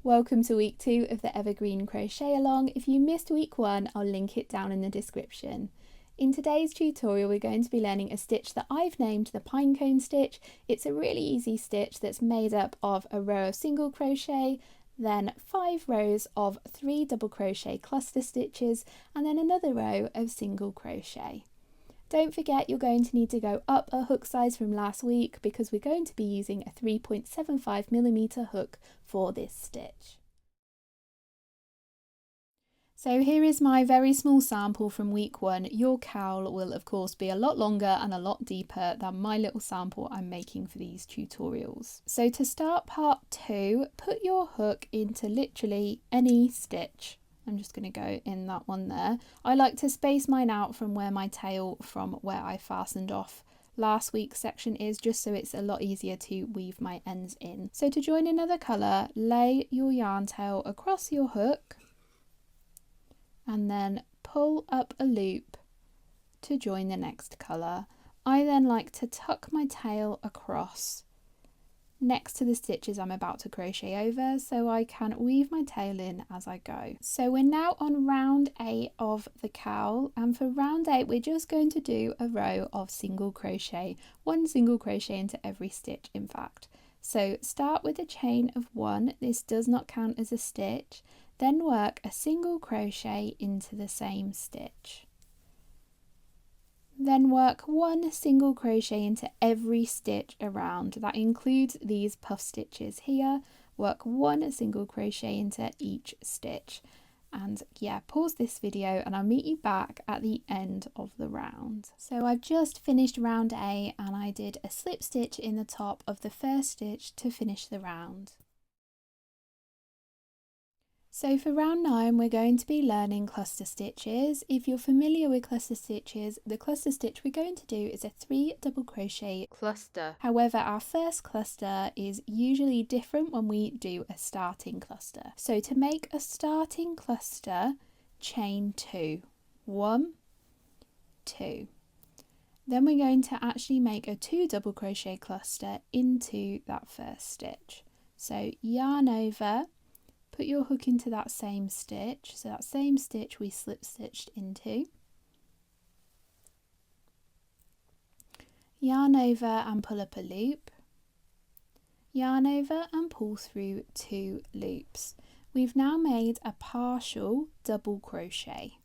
Welcome to week 2 of the Evergreen Crochet Along. If you missed week 1, I'll link it down in the description. In today's tutorial, we're going to be learning a stitch that I've named the pinecone stitch. It's a really easy stitch that's made up of a row of single crochet, then 5 rows of 3 double crochet cluster stitches, and then another row of single crochet. Don't forget you're going to need to go up a hook size from last week because we're going to be using a 3.75mm hook for this stitch. So here is my very small sample from week 1. Your cowl will of course be a lot longer and a lot deeper than my little sample I'm making for these tutorials. So to start part 2, put your hook into literally any stitch. I'm just going to go in that one there. I like to space mine out from where my tail from where I fastened off last week's section is, just so it's a lot easier to weave my ends in. So to join another colour, lay your yarn tail across your hook and then pull up a loop to join the next colour. I then like to tuck my tail across next to the stitches I'm about to crochet over so I can weave my tail in as I go. So we're now on round 8 of the cowl, and for round 8 we're just going to do a row of single crochet, 1 single crochet into every stitch in fact. So start with a chain of 1, this does not count as a stitch, then work a single crochet into the same stitch. Then work 1 single crochet into every stitch around. That includes these puff stitches here. Work 1 single crochet into each stitch. And yeah, pause this video and I'll meet you back at the end of the round. So I've just finished round 8 and I did a slip stitch in the top of the first stitch to finish the round. So for round 9 we're going to be learning cluster stitches. If you're familiar with cluster stitches, the cluster stitch we're going to do is a 3 double crochet cluster. However, our first cluster is usually different when we do a starting cluster. So to make a starting cluster, chain 2. 1, 2. Then we're going to actually make a 2 double crochet cluster into that first stitch. So yarn over, put your hook into that same stitch, so that same stitch we slip stitched into. Yarn over and pull up a loop. Yarn over and pull through 2 loops. We've now made a partial double crochet.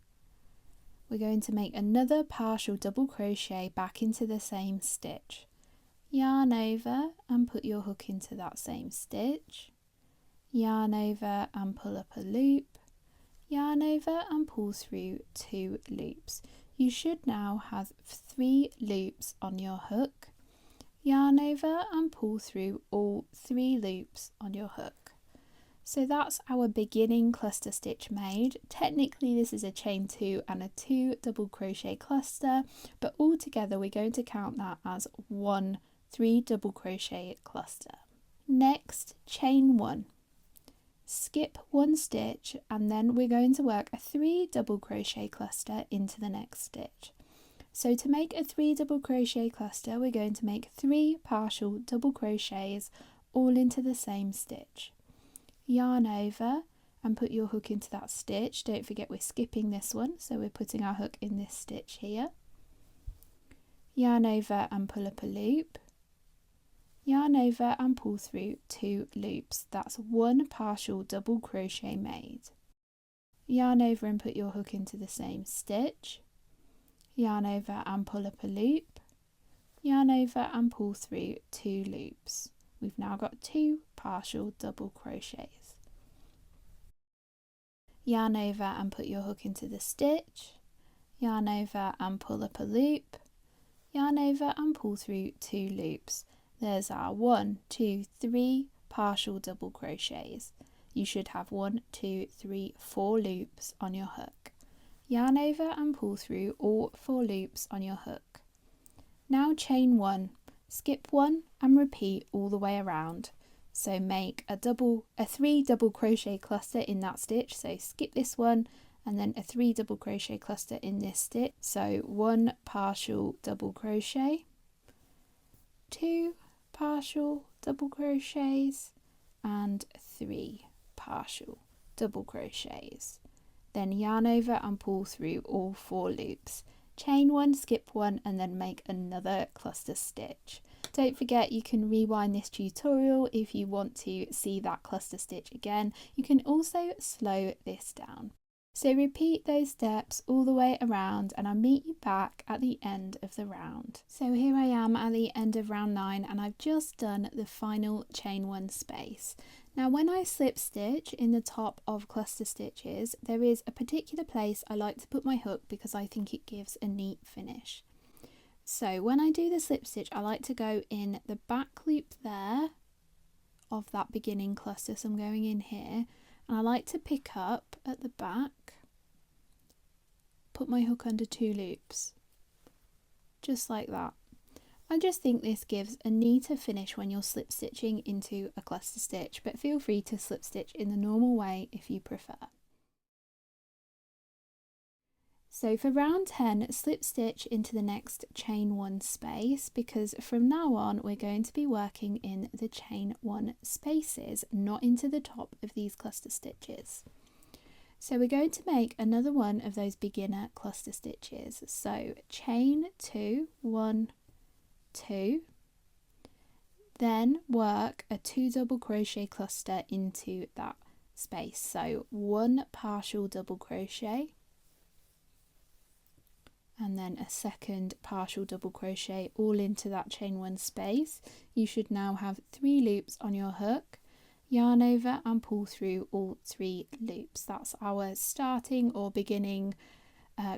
We're going to make another partial double crochet back into the same stitch. Yarn over and put your hook into that same stitch. Yarn over and pull up a loop, yarn over and pull through 2 loops. You should now have 3 loops on your hook. Yarn over and pull through all 3 loops on your hook. So that's our beginning cluster stitch made. Technically this is a chain 2 and a 2 double crochet cluster, but all together we're going to count that as 1 3 double crochet cluster. Next, chain 1. Skip 1 stitch and then we're going to work a 3 double crochet cluster into the next stitch. So to make a 3 double crochet cluster we're going to make 3 partial double crochets all into the same stitch. Yarn over and put your hook into that stitch. Don't forget we're skipping this one, so we're putting our hook in this stitch here. Yarn over and pull up a loop. Yarn over and pull through 2 loops. That's 1 partial double crochet made. Yarn over and put your hook into the same stitch. Yarn over and pull up a loop. Yarn over and pull through 2 loops. We've now got 2 partial double crochets. Yarn over and put your hook into the stitch. Yarn over and pull up a loop. Yarn over and pull through 2 loops. There's our 1, 2, 3 partial double crochets. You should have 1, 2, 3, 4 loops on your hook. Yarn over and pull through all 4 loops on your hook. Now chain 1, skip 1 and repeat all the way around. So make a 3 double crochet cluster in that stitch. So skip this one and then a 3 double crochet cluster in this stitch. So 1 partial double crochet, 2 partial double crochets and 3 partial double crochets, then yarn over and pull through all 4 loops, chain 1, skip 1, and then make another cluster stitch. Don't forget you can rewind this tutorial if you want to see that cluster stitch again. You can also slow this down. So repeat those steps all the way around and I'll meet you back at the end of the round. So here I am at the end of round 9 and I've just done the final chain 1 space. Now when I slip stitch in the top of cluster stitches, there is a particular place I like to put my hook because I think it gives a neat finish. So when I do the slip stitch, I like to go in the back loop there of that beginning cluster, so I'm going in here, and I like to pick up at the back, put my hook under 2 loops, just like that. I just think this gives a neater finish when you're slip stitching into a cluster stitch, but feel free to slip stitch in the normal way if you prefer. So for round 10, slip stitch into the next chain 1 space, because from now on we're going to be working in the chain 1 spaces, not into the top of these cluster stitches. So we're going to make another one of those beginner cluster stitches. So chain 2, 1, 2, then work a 2 double crochet cluster into that space. So 1 partial double crochet, and then a second partial double crochet all into that chain 1 space. You should now have 3 loops on your hook, yarn over and pull through all 3 loops. That's our starting or beginning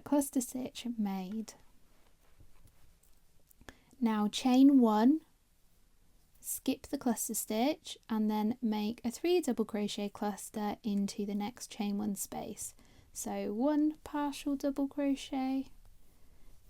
cluster stitch made. Now chain 1, skip the cluster stitch and then make a 3 double crochet cluster into the next chain 1 space. So 1 partial double crochet,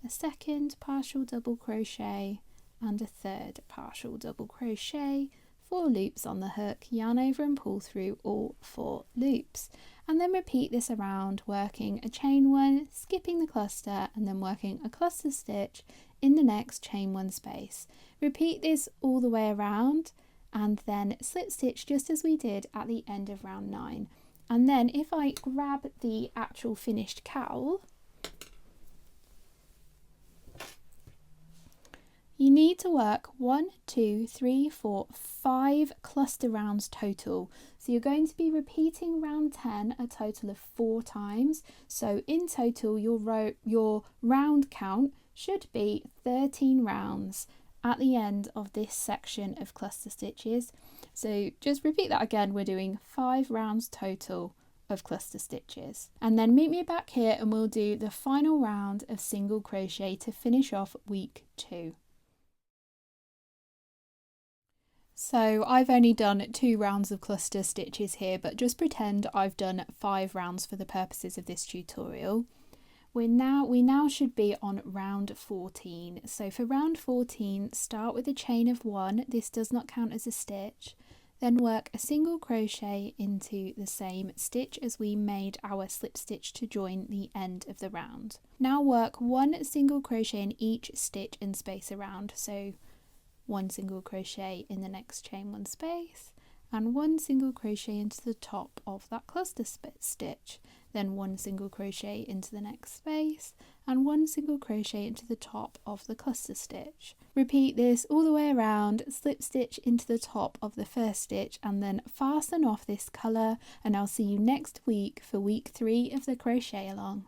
a second partial double crochet and a third partial double crochet, 4 loops on the hook, yarn over and pull through all 4 loops, and then repeat this around, working a chain 1, skipping the cluster and then working a cluster stitch in the next chain 1 space. Repeat this all the way around and then slip stitch just as we did at the end of round 9. And then if I grab the actual finished cowl, you need to work 1, 2, 3, 4, 5 cluster rounds total. So you're going to be repeating round 10 a total of 4 times. So in total, your round count should be 13 rounds at the end of this section of cluster stitches. So just repeat that again. We're doing 5 rounds total of cluster stitches, and then meet me back here and we'll do the final round of single crochet to finish off week 2. So I've only done 2 rounds of cluster stitches here, but just pretend I've done 5 rounds for the purposes of this tutorial. We now should be on round 14. So for round 14, start with a chain of 1. This does not count as a stitch. Then work a single crochet into the same stitch as we made our slip stitch to join the end of the round. Now work 1 single crochet in each stitch and space around. So 1 single crochet in the next chain 1 space and 1 single crochet into the top of that cluster stitch, then 1 single crochet into the next space and 1 single crochet into the top of the cluster stitch. Repeat this all the way around, slip stitch into the top of the first stitch and then fasten off this colour, and I'll see you next week for week 3 of the crochet along.